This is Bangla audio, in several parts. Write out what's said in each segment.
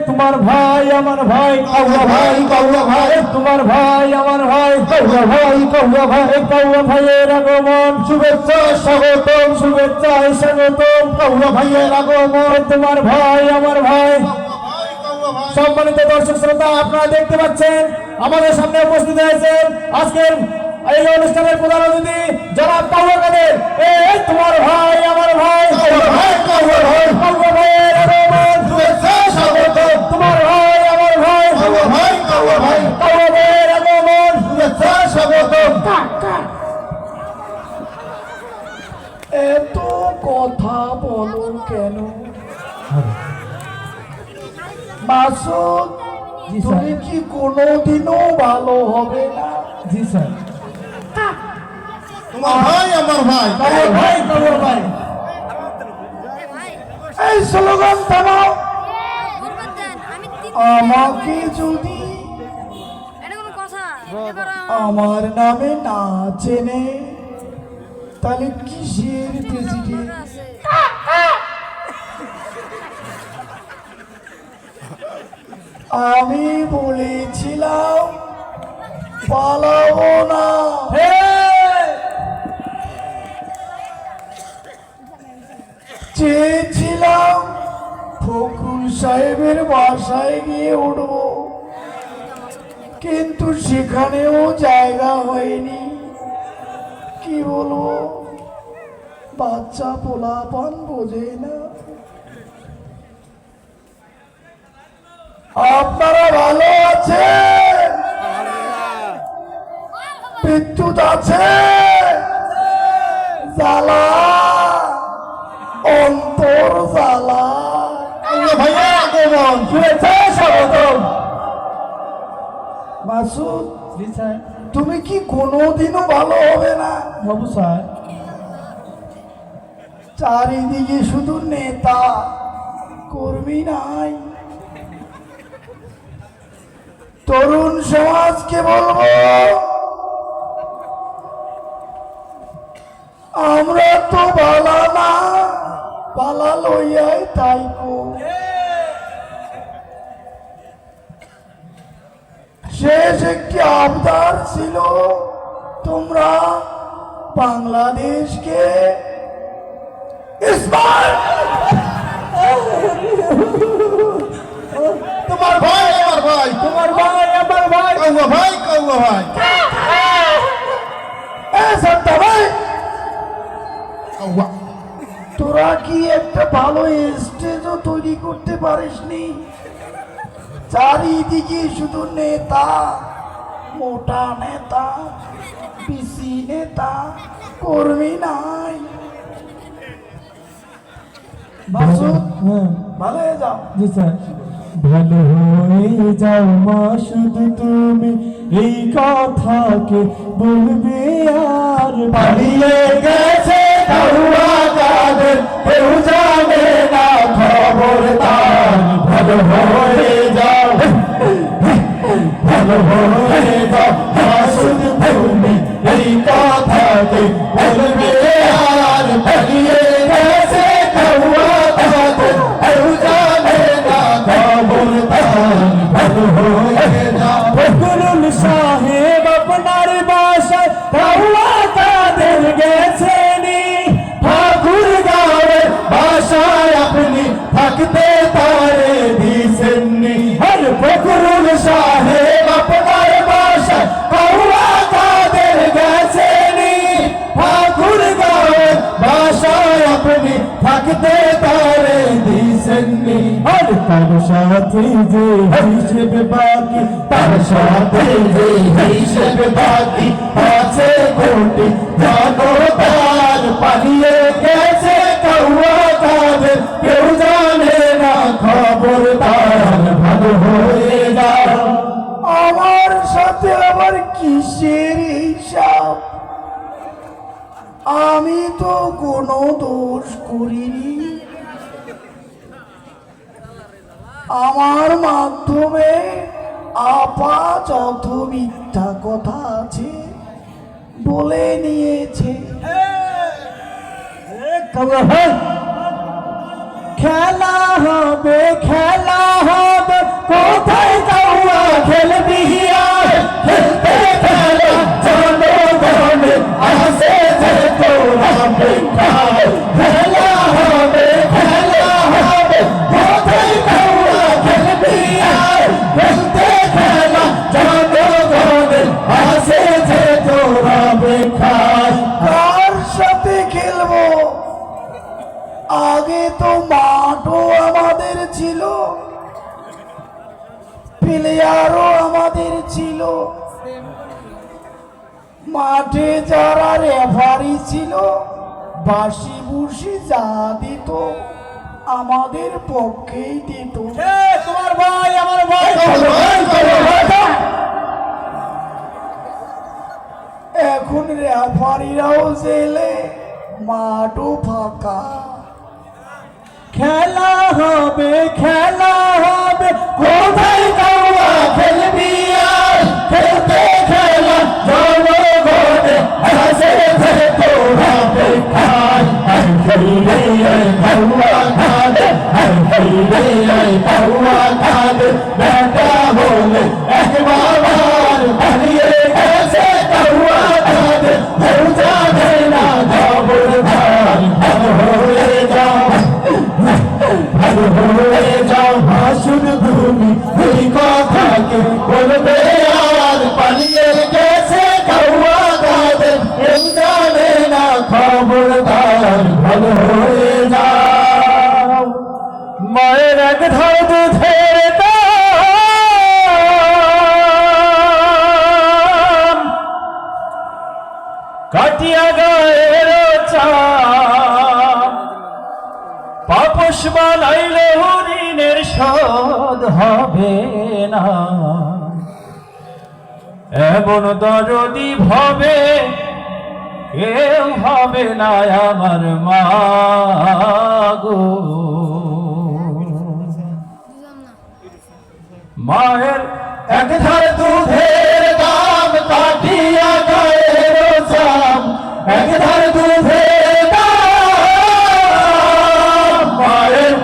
তোমার ভাই আমার ভাই কাউয়া ভাই কাউয়া ভাই তোমার ভাই আমার ভাই কাউয়া ভাই কাউয়া ভাই কাউয়া ভাইয়ের আগমন শুভেচ্ছা স্বাগতম শুভেচ্ছা স্বাগতম কাউয়া ভাইয়ের আগমন তোমার ভাই আমার ভাই। সম্মানিত দর্শক শ্রোতা, আপনারা দেখতে পাচ্ছেন আমাদের সামনে উপস্থিত হয়েছেন আজকের এই অনুষ্ঠানের প্রধান অতিথি জনাব কাউয়া কাদের। এই তোমার ভাই আমার ভাই কাউয়া ভাই কাউয়া ভাই কাউয়া ভাইয়ের আগমন শুভেচ্ছা স্বাগতম তোমার ভাই আমার ভাই কাউয়া ভাই কাউয়া ভাই কাউয়া ভাইয়ের আগমন শুভেচ্ছা স্বাগতম। এত কথা বলো কেন মাসুদ? তুমি কি কোনোদিনও ভালো হবে না? জি স্যার। তোমার ভাই আমার ভাই কাউয়া ভাই কাউয়া ভাই এই স্লোগান থামাও। আমাকে যদি আমার নামে না চেনে তাহলে কিসের প্রেসিডেন্ট? আমি বলেছিলাম পালাবো না। চেয়েছিলাম ফখরুল সাহেবের বাসায় গিয়ে উঠব, কিন্তু সেখানেও জায়গা হয়নি। কি বলবো, বাচ্চা পোলাপান বোঝে না। আপনারা ভালো আছেন? বিদ্যুৎ আছে? জ্বালা অন্তর জ্বালা। ভাইয়া আগমন শুভেচ্ছা স্বাগতম। মাসুদ, তুমি কি কোনোদিনও ভালো হবে না? বাবু স্যার, চারিদিকে শুধু নেতা কর্মী নাই। তরুণ সমাজকে বলবো আমরা তো বালা না, বালা লইয়াই তাই শেষ একটি আবদার ছিল, তোমরা বাংলাদেশকে তোমার ভাই আমার ভাই তোমার ভাই আমার ভাই কাউয়া ভাই কাউয়া ভাই ভাই কাউয়া। তোরা কি একটা ভালো স্টেজও তৈরি করতে পারিসনি? চারিদিকে শুধু নেতা, মোটা নেতা, পিসি নেতা, কর্মী নাই। মাসুদ, ভালো হয়ে যাও। জি স্যার। ভালো হয়ে যাও মাসুদ, তুমি এই কথাকে বলবে আর। পালিয়ে গেছে কাউয়া কাদের, কেউ জানে না খবর তার। ভালো হয়ে যাও, ভালো হয়ে যাও মাসুদ, তুমি এই কথাকে বলবে আর। পালিয়ে গেছে কাউয়া কাদের, কেউ জানে না খবর তার। ভালো হয়ে যাও। ফখরুল সাহেব আপনার বাসায় কাউয়া কাদের গেছেনি, ঠাকুর গাঁয়ের বাসায় আপনি থাকতে পারে দিছেননি। আর ফখরুল সাহেব আপনার বাসায় কাউয়া কাদের গেছেনি, ঠাকুর গাঁয়ের বাসায় আপনি থাকতে পারে দিছেননি। আর তার সাথে যে হিসেব বাকি, তার সাথে যে হিসেব বাকি আছে কোটি জনতার। পালিয়ে গেছে কাউয়া কাদের, কেউ জানে না খবর তার। ভালো হয়ে যাও। আমার সাথে আবার কিসের হিসাব? আমি তো কোনো দোষ করিনি। আমার মাধ্যমে আপা যত মিথ্যা কথা আছে বলে নিয়েছে। কাউয়া ভাই, খেলা হবে খেলা হবে, কোথায় কাউয়া খেলবি আর? খেলতে খেলা জনগণে আসে যে তোরা বেকার। খেলা হবে খেলা হবে, কোথায় কাউয়া খেলবি আর? খেলতে খেলা জনগণে আসে যে তোরা বেকার। কার সাথে খেলবো? আগে তো মাঠও আমাদের ছিল, প্লেয়ারও আমাদের ছিল। মাঠে যারা রেফারি ছিল, বাসি বুসি যা দিত আমাদের পক্ষেই দিত। তোমার ভাই আমার ভাই। এখন রেফারিরাও জেলে, মাঠও ফাঁকা। খেলা হবে খেলা হবে, কোথায় কাউয়া খেলবি আর? খেলতে খেলা জনগণে আসে যে তোরা বেকার। খেলবে কাউয়া খাবে, খেলবে কাউয়া খাবে, বেটা বলে একবার পালিয়ে গেছে কাউয়া খাবে। যাবে না খবরদার, হয়ে যাও হয়ে যাও। হাসুন ভূমি ওই কথাকে বলবে আর, পালিয়ে গেছে কাউয়া খাবে, জানে না খবরদার, ভালো হয়ে যাও। মায়ের এক ধার দুধের দাম, কাটিয়া গায়ের চাপ, পাপস বানাইলে হরিণের শোধ হবে না। এমন দরদি ভাবে কেউ হবে না আমার মা গো। মায়ের এক ধার দুধের দাম, কাটিয়া গায়ের চাপ, এক ধার দুধের দাম, মায়ের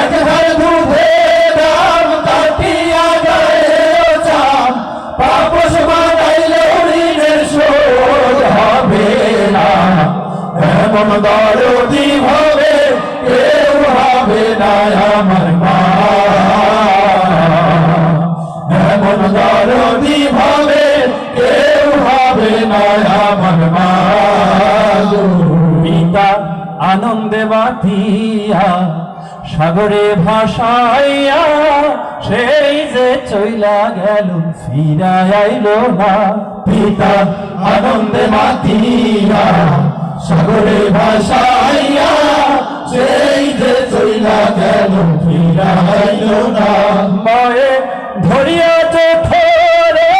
এক ধার দুধের দাম, কাটিয়া গায়ের চাপ, পাপস বানাইলে হরিণের শোধ হবে না। এমন দরদি ভাবে কেউ হবে না আমার মা, এমন দরদি ভাবে কেউ হবে না আমার মা। পিতা আনন্দে বাতিয়া সাগরে ভাসাইয়া, সেই যে চইলা গেল ফিরা আইল না। পিতা আনন্দে মাতিয়া সাগরে ভাসাইয়া, সেই যে চইলা গেল ফিরা আইল না। মায়ে ধরিয়া জঠরে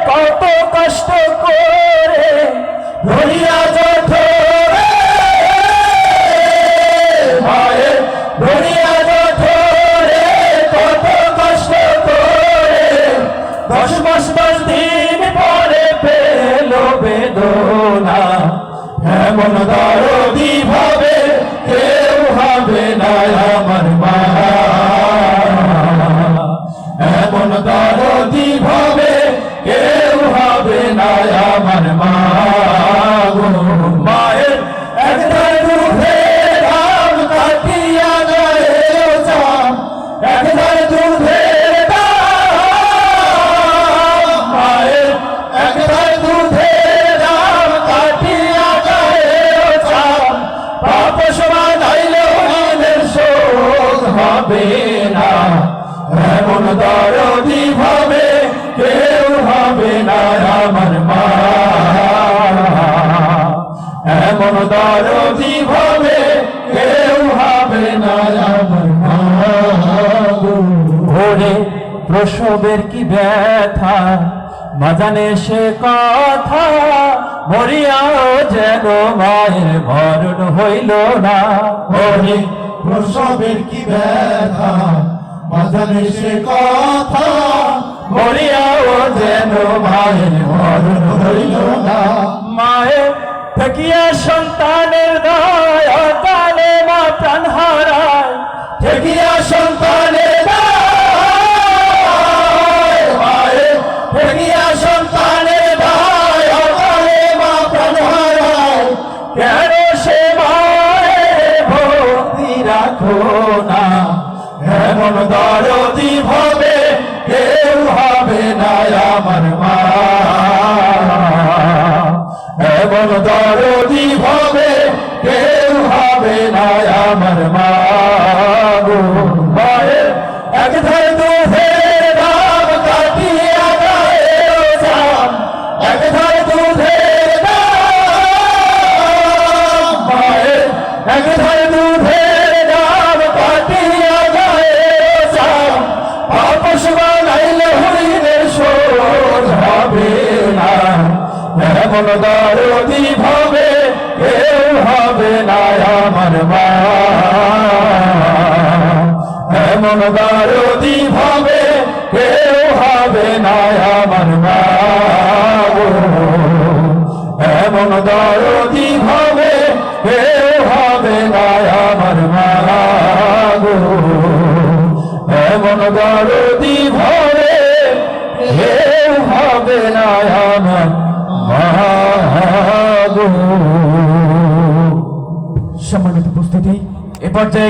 কত কষ্ট করে, ধরিয়া জঠরে মায়ে ধরিয়া জঠরে কত কষ্ট করে, 10 মাস 10 দিন পরে পেল বেদনা। এমন দরদি ভাবে কেউ হবে না আমার মা, এমন দরদি ভাবে কেউ হবে না আমার মা গো। মায়ের এক ধার দুধের দাম, কাটিয়া গায়ের চাপ, এক ধার দুধের দাম, মায়ের এক ধার দুধের দাম, কাটিয়া গায়ের চাপ, পাপস বানাইলে হরিণের শোধ হবে না। এমন দরদি ভাবে কেউ হবে না আমার মা, এমন দরদি ভাবে কেউ হবে না আমার মা। ওরে প্রসবের কি ব্যথা মা জানে সে কথা মরিয়াও যেন মায়ের মরণ হইল না ওরে প্রসবের কি ব্যথা মাঝানে সে কথা মরিয়াও যেন মায়ের মরণ হইল না মায়ের থাকিয়া সন্তানের দায় অকালে মা প্রাণ হারায় থাকিয়া সন্তানের দায় মায়ের থাকিয়া সন্তানের দায় অকালে মা প্রাণ হারায় কেন সে মায়ের ভক্তি রাখো না এমন দরদি ভাবে কেউ হবে না আমার মা এমন দরদি ভাবে কেউ হবে না আমার মা গো মায়ের এক ধার দুধের দাম কাটিয়া গায়ের জাম এক ধার দুধের দাম মায়ের এক ধার দুধের দাম কাটিয়া গায়ের জাম আপস বানাইলে হরিণের শোধ হবে না এমন দরদি ভাবে কেউ হবে না আমার মা এমন দরদি ভাবে কেউ হবে না আমার মা গো। এমন দরদি ভাবে কেউ হবে না আমার মা গো। এমন দরদি ভাবে কেউ হবে না আমার মা গো। সম্মানিত উপস্থিতি এ পর্যায়ে